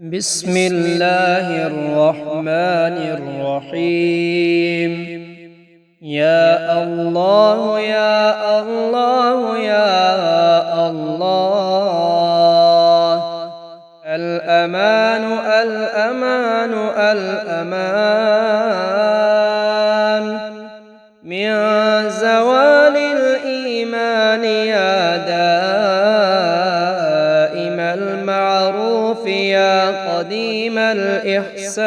بسم الله الرحمن الرحيم. يا الله يا الله يا الله، الأمان الأمان الأمان من زوال الإيمان، يا دائم المعروف يا قديم الإحسان،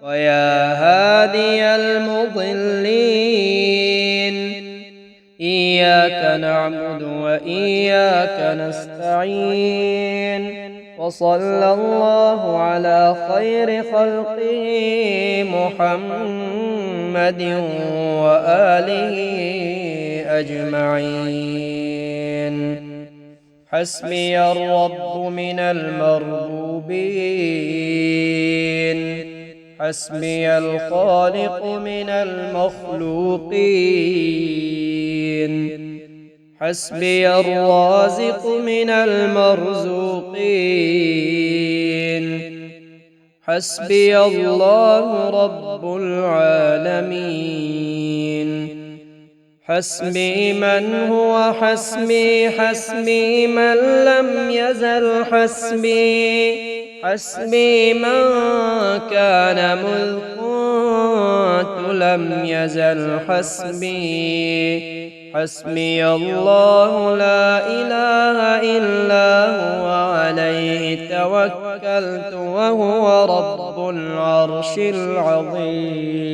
ويا هادي المضلين. إياك نعبد وإياك نستعين، وصلى الله على خير خلقه محمد وآله أجمعين. حسبي الرب من المربوبين، حسبي الخالق من المخلوقين، حسبي الرازق من المرزوقين، حسبي الله رب العالمين. حسبي من هو حسبي، حسبي من لم يزل حسبي، حسبي من كان مذ كنت لم يزل حسبي. حسبي الله لا إله إلا هو عليه توكلت وهو رب العرش العظيم.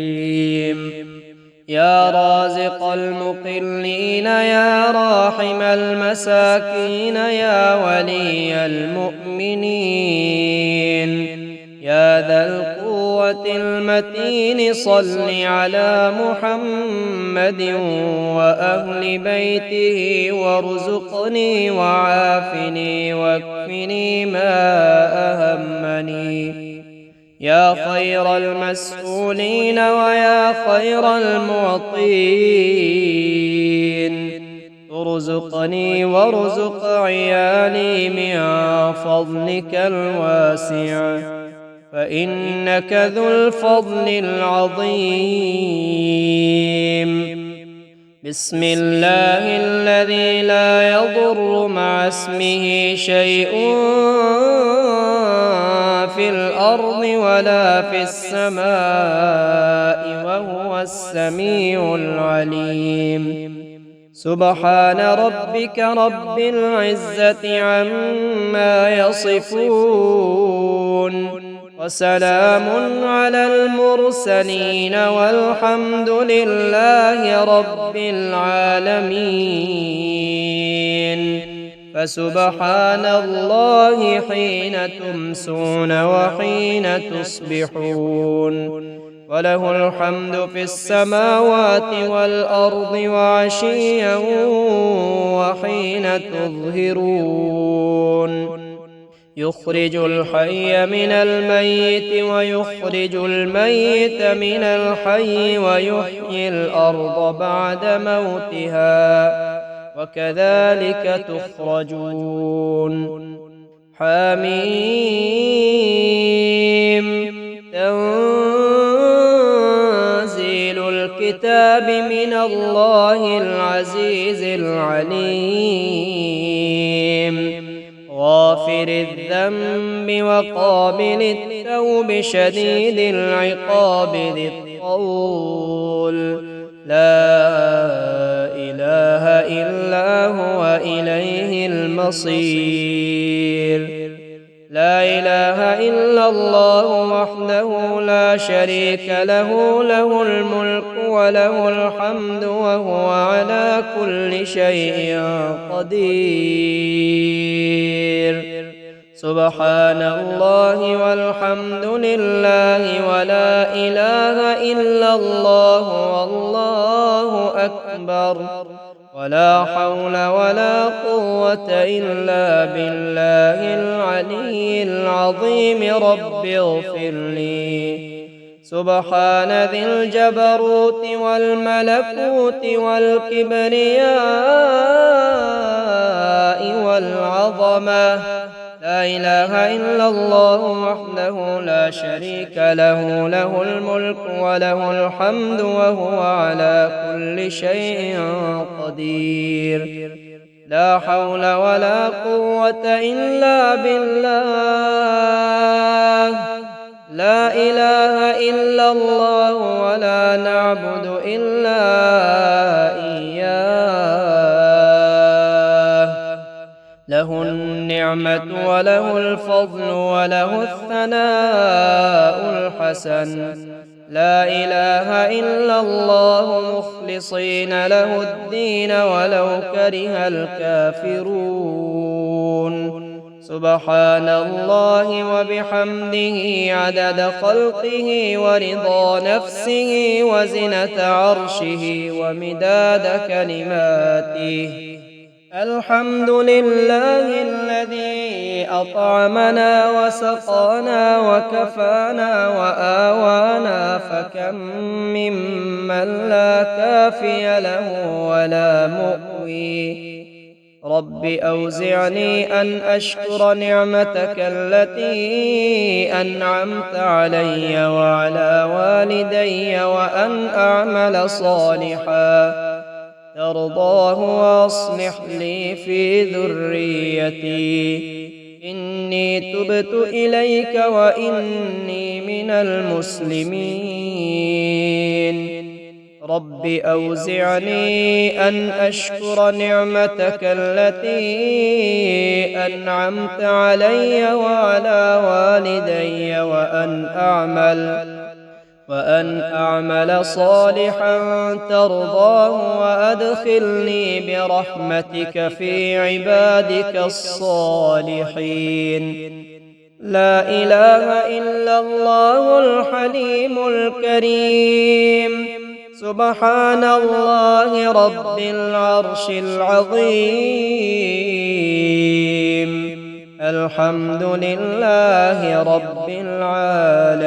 يا رازق المقلين، يا راحم المساكين، يا ولي المؤمنين، يا ذا القوة المتين، صل على محمد وأهل بيته وارزقني وعافني واكفني ما أهمني. يا خير المسؤولين ويا خير المعطين، ارزقني وارزق عيالي من فضلك الواسع، فإنك ذو الفضل العظيم. بسم الله الذي لا يضر مع اسمه شيء في الأرض ولا في السماء، وهو السميع العليم. سبحان ربك رب العزة عما يصفون، وسلام على المرسلين، والحمد لله رب العالمين. فسبحان الله حين تمسون وحين تصبحون، وله الحمد في السماوات والأرض وعشيا وحين تظهرون. يخرج الحي من الميت ويخرج الميت من الحي، ويحيي الأرض بعد موتها، وكذلك تخرجون. حميم. تنزيل الكتاب من الله العزيز العليم. غافر الذنب وقابل التوب، شديد العقاب ذي الطول، لا إله إلا هو إليه المصير. لا إله إلا الله وحده لا شريك له، له الملك وله الحمد وهو على كل شيء قدير. سبحان الله والحمد لله ولا إله إلا الله والله أكبر، ولا حول ولا قوة إلا بالله العلي العظيم. رب اغفر لي. سبحان ذي الجبروت والملكوت والكبرياء والعظمة. لا إله إلا الله وحده لا شريك له، له الملك وله الحمد وهو على كل شيء قدير. لا حول ولا قوة إلا بالله. لا إله إلا الله ولا نعبد إلا إياه. له النعمة وله الفضل وله الثناء الحسن. لا إله إلا الله مخلصين له الدين ولو كره الكافرون. سبحان الله وبحمده عدد خلقه ورضا نفسه وزنة عرشه ومداد كلماته. الحمد لله الذي أطعمنا وسقانا وكفانا وآوانا، فكم ممن لا كافي له ولا مؤوي. رب أوزعني أن أشكر نعمتك التي أنعمت علي وعلى والدي وأن أعمل صالحا ترضاه وأصلح لي في ذريتي، إني تبت إليك وإني من المسلمين. رب أوزعني أن أشكر نعمتك التي أنعمت علي وعلى والدي وأن أعمل صالحا ترضاه وأدخلني برحمتك في عبادك الصالحين. لا إله إلا الله الحليم الكريم. سبحان الله رب العرش العظيم. الحمد لله رب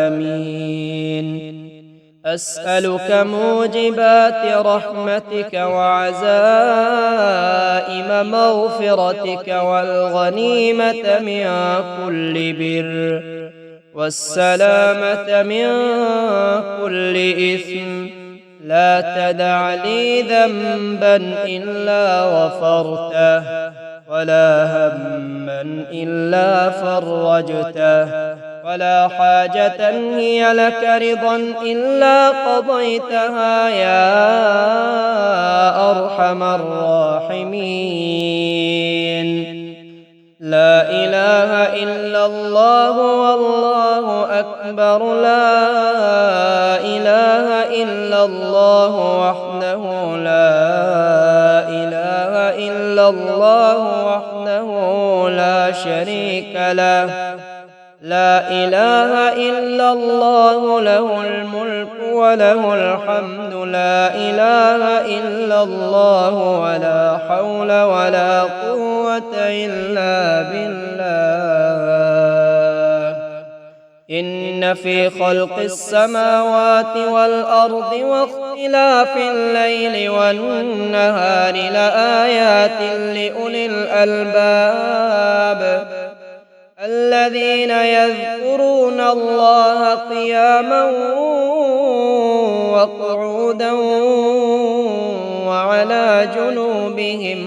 العالمين. أسألك موجبات رحمتك وعزائم مغفرتك والغنيمة من كل بر والسلامة من كل إثم. لا تدع لي ذنبا إلا غفرته ولا هما إلا فرجته ولا حاجة هي لك رضا إلا قضيتها يا أرحم الراحمين. لا إله إلا الله والله أكبر. لا إله إلا الله وحده لا إله إلا الله وحده لا شريك له. لا إله إلا الله له الملك وله الحمد. لا إله إلا الله ولا حول ولا قوة إلا بالله. إن في خلق السماوات والأرض واختلاف الليل والنهار لآيات لأولي الألباب الذين يذكرون الله قياما وقعودا وعلى جنوبهم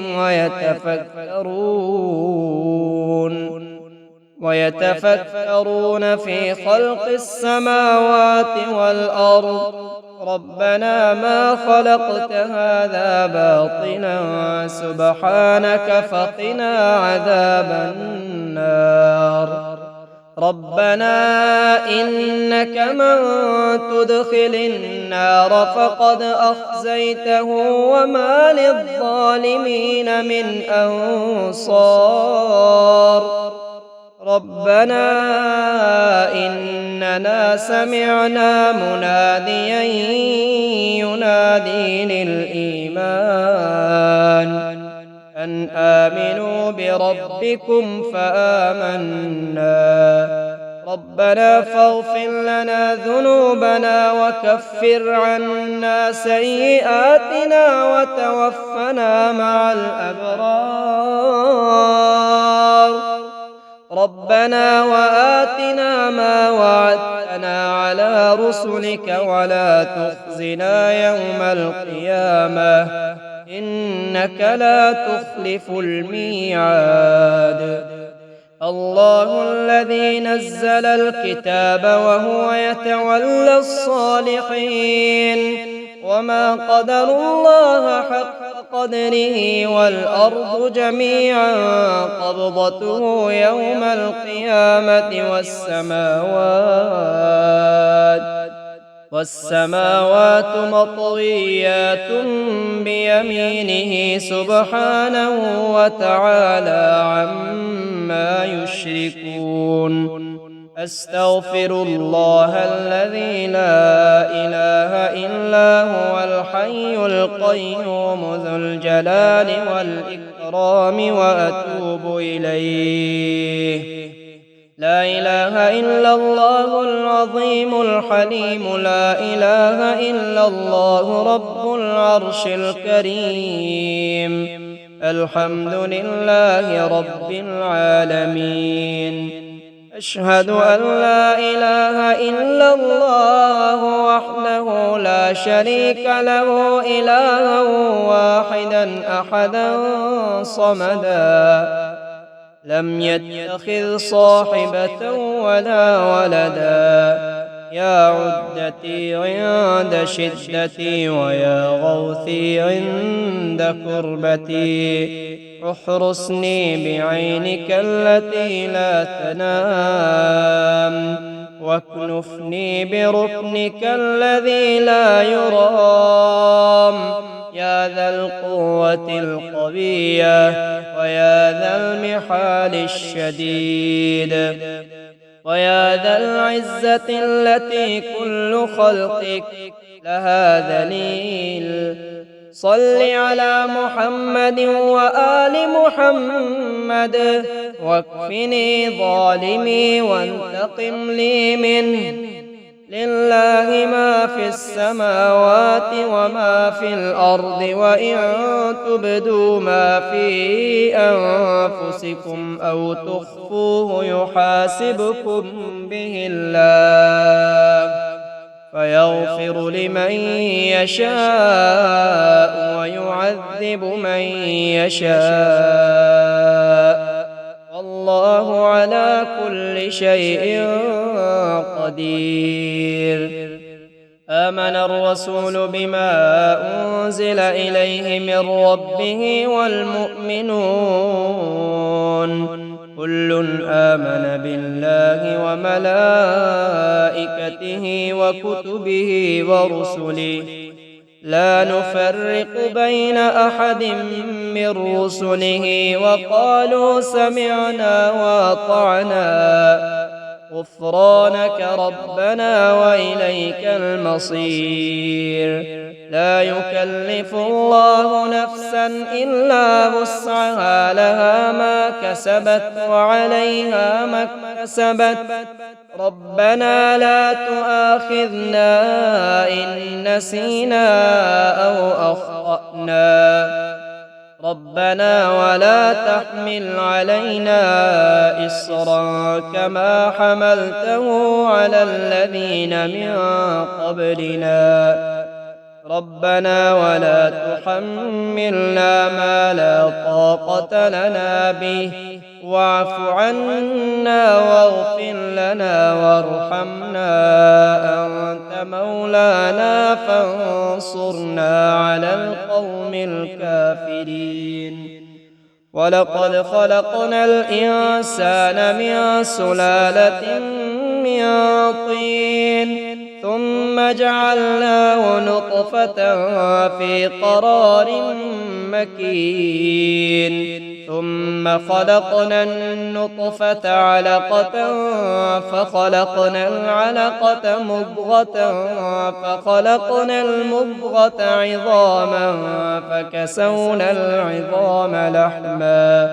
ويتفكرون في خلق السماوات والأرض. ربنا ما خلقت هذا باطلا سبحانك فقنا عذاب النار. ربنا إنك من تدخل النار فقد أخزيته وما للظالمين من أنصار. ربنا إننا سمعنا مناديا ينادي للإيمان أن آمنوا بربكم فآمنا. ربنا فاغفر لنا ذنوبنا وكفر عنا سيئاتنا وتوفنا مع الأبرار ربنا وآتنا ما وعدتنا على رسلك ولا تخزنا يوم القيامة إنك لا تخلف الميعاد الله الذي نزل الكتاب وهو يتولى الصالحين وما قدروا الله حق قدره والأرض جميعا قبضته يوم القيامة والسماوات مطويات بيمينه سبحانه وتعالى عما يشركون أستغفر الله الذي لا إله إلا هو الحي القيوم ذو الجلال والإكرام وأتوب إليه لا إله إلا الله العظيم الحليم لا إله إلا الله رب العرش الكريم الحمد لله رب العالمين أشهد أن لا إله إلا الله وحده لا شريك له إلها واحدا أحدا صمدا لم يتخذ صاحبة ولا ولدا يا عدتي عند شدتي ويا غوثي عند كربتي احرسني بعينك التي لا تنام واكنفني بركنك الذي لا يرام يا ذا القوة القوية ويا ذا المحال الشديد ويا ذا العزة التي كل خلقك لها ذليل صل على محمد وآل محمد واكفني ظالمي وانتقم لي منه لله ما في السماوات وما في الأرض وإن تبدوا ما في أنفسكم أو تخفوه يحاسبكم به الله فيغفر لمن يشاء ويعذب من يشاء والله على كل شيء قدير آمن الرسول بما أنزل إليه من ربه والمؤمنون كل آمن بالله وملائكته وكتبه ورسله لا نفرق بين أحد من رسله وقالوا سمعنا وأطعنا غفرانك ربنا وإليك المصير لا يكلف الله نفسا إلا وسعها لها ما كسبت وعليها ما اكتسبت ربنا لا تؤاخذنا إن نسينا أو أخطأنا ربنا ولا تحمل علينا إصرا كما حملته على الذين من قبلنا ربنا ولا تحملنا ما لا طاقة لنا به واعف عنا واغفر لنا وارحمنا أنت مولانا فانصرنا على القوم الكافرين ولقد خلقنا الإنسان من سلالة من طين ثم جعلناه نطفة في قرار مكين ثم خلقنا النطفة علقة فخلقنا العلقة مضغة فخلقنا المضغة عظاما فكسونا العظام لحما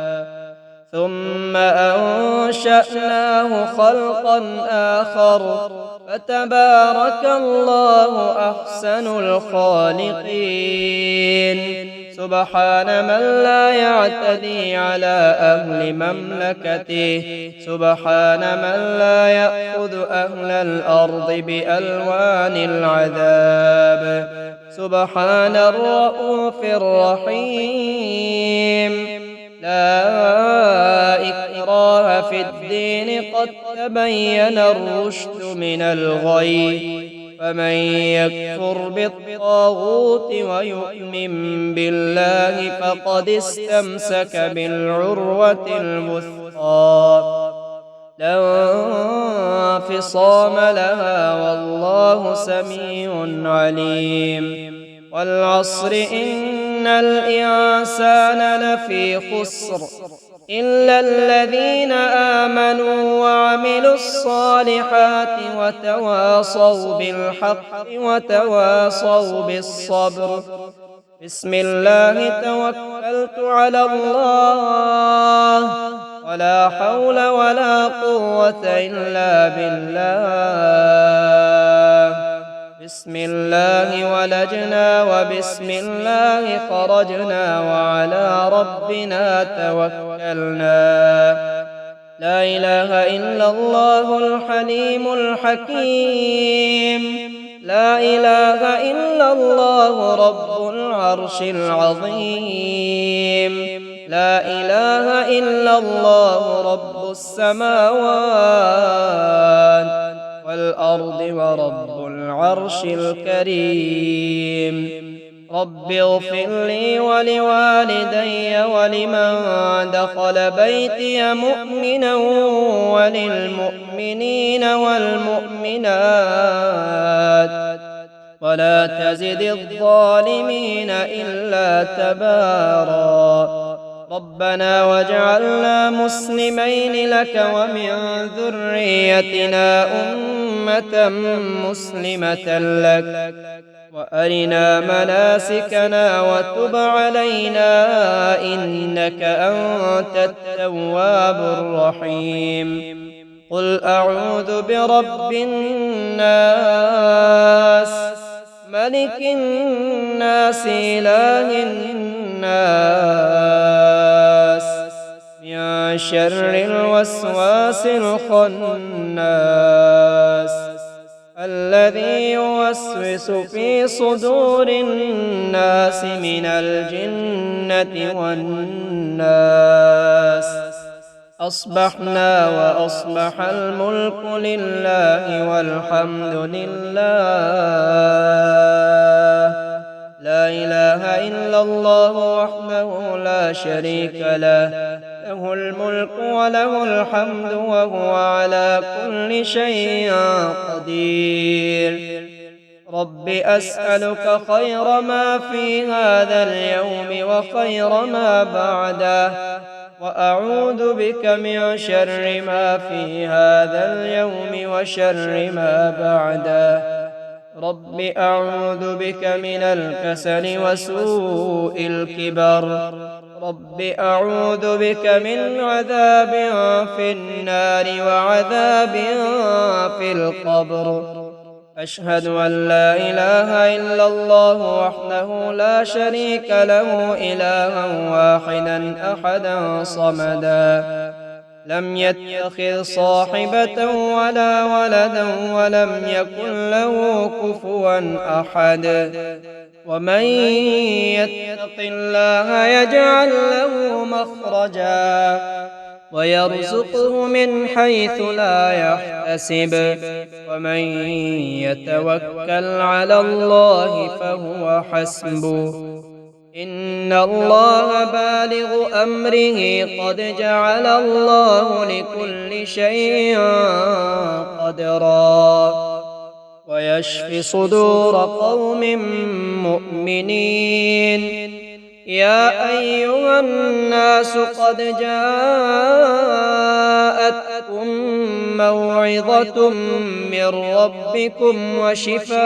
ثم أنشأناه خلقا آخر فتبارك الله أحسن الخالقين. سبحان من لا يعتدي على أهل مملكته، سبحان من لا يأخذ أهل الأرض بألوان العذاب، سبحان الرؤوف الرحيم. لا إكراه في الدين قد تبين الرشد من الغي، فمن يكفر بالطاغوت ويؤمن بالله فقد استمسك بالعروة الوثقى لا انفصام لها، والله سميع عليم. والعصر إن الإنسان لفي خسر إلا الذين آمنوا وعملوا الصالحات وتواصوا بالحق وتواصوا بالصبر. بسم الله توكلت على الله ولا حول ولا قوة إلا بالله. بسم الله ولجنا وبسم الله خرجنا وعلى ربنا توكلنا. لا إله إلا الله الحليم الحكيم. لا إله إلا الله رب العرش العظيم. لا إله إلا الله رب السماوات والأرض ورب العرش الكريم. رب اغفر لي ولوالدي ولمن دخل بيتي مؤمنا وللمؤمنين والمؤمنات ولا تزد الظالمين إلا تبارا. ربنا واجعلنا مسلمين لك ومن ذريتنا أمة مسلمة لك وأرنا مناسكنا وتب علينا إنك أنت التواب الرحيم. قل أعوذ برب الناس ملك الناس إله الناس من شر الوسواس الخناس الذي يوسوس في صدور الناس من الجنة والناس. أصبحنا وأصبح الملك لله والحمد لله. لا إله إلا الله وحده لا شريك له، له الملك وله الحمد وهو على كل شيء قدير. رب أسألك خير ما في هذا اليوم وخير ما بعده، وأعوذ بك من شر ما في هذا اليوم وشر ما بعده. رب أعوذ بك من الكسل وسوء الكبر. رب أعوذ بك من عذاب في النار وعذاب في القبر. أشهد أن لا إله إلا الله وحده لا شريك له إلها واحدا أحدا صمدا لم يتخذ صاحبة ولا ولدا ولم يكن له كفوا أحد. ومن يتق الله يجعل له مخرجا ويرزقه من حيث لا يحتسب ومن يتوكل على الله فهو حسبه إن الله بالغ أمره قد جعل الله لكل شيء قدرا ويشفي صدور قوم مؤمنين. يا أيها الناس قد جاءتكم موعظة من ربكم وشفاء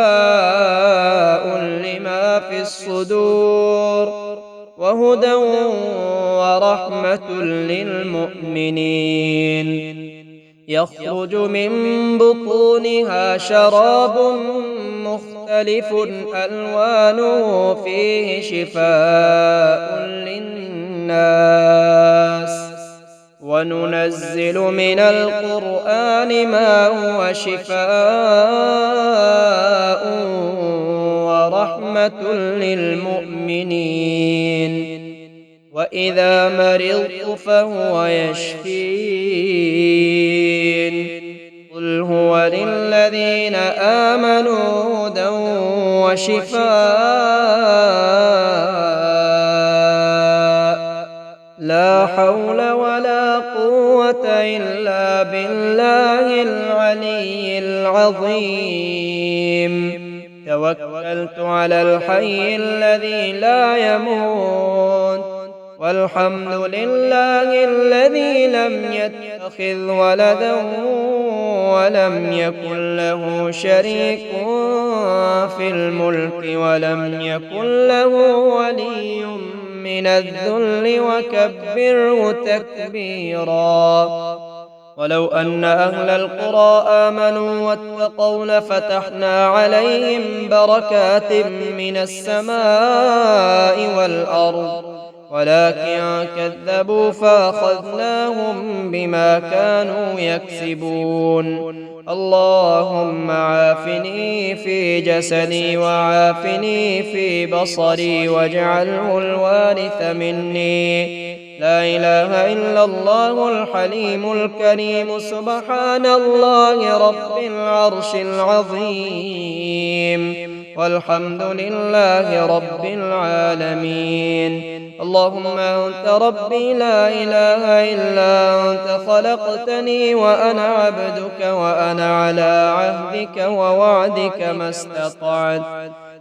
لما في الصدور وهدى ورحمة للمؤمنين. يخرج من بطونها شراب مختلف ألوانه فيه شفاء للناس، وننزل من القرآن ما هو شفاء ورحمة للمؤمنين. وإذا مرضت فهو يشفين. قل هو للذين آمنوا هدى وشفاء، لا حول ولا قوة إلا بالله العلي العظيم. توكلت على الحي الذي لا يموت، والحمد لله الذي لم يتخذ ولدا ولم يكن له شريك في الملك ولم يكن له ولي من الذل وكبره تكبيرا. ولو أن أهل القرى آمنوا واتقوا لفتحنا عليهم بركات من السماء والأرض، ولكن كذبوا فأخذناهم بما كانوا يكسبون. اللهم عافني في جسدي وعافني في بصري واجعله الوارث مني. لا إله إلا الله الحليم الكريم، سبحان الله رب العرش العظيم، والحمد لله رب العالمين. اللهم أنت ربي لا إله إلا أنت، خلقتني وأنا عبدك وأنا على عهدك ووعدك ما استطعت.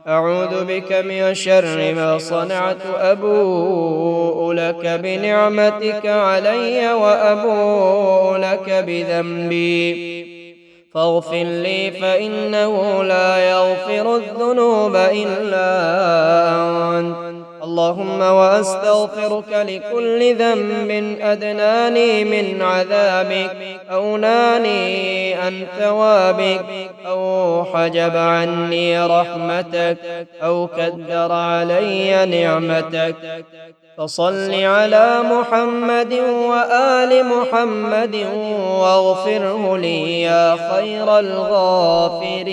أعوذ بك من شر ما صنعت، أبوء لك بنعمتك علي وأبوء لك بذنبي، فاغفر لي فإنه لا يغفر الذنوب إلا أنت. اللهم وأستغفرك لكل ذنب أدناني من عذابك أو ناني عن ثوابك أو حجب عني رحمتك أو كدر علي نعمتك. فصل على محمد وآل محمد واغفره لي يا خير الغافرين.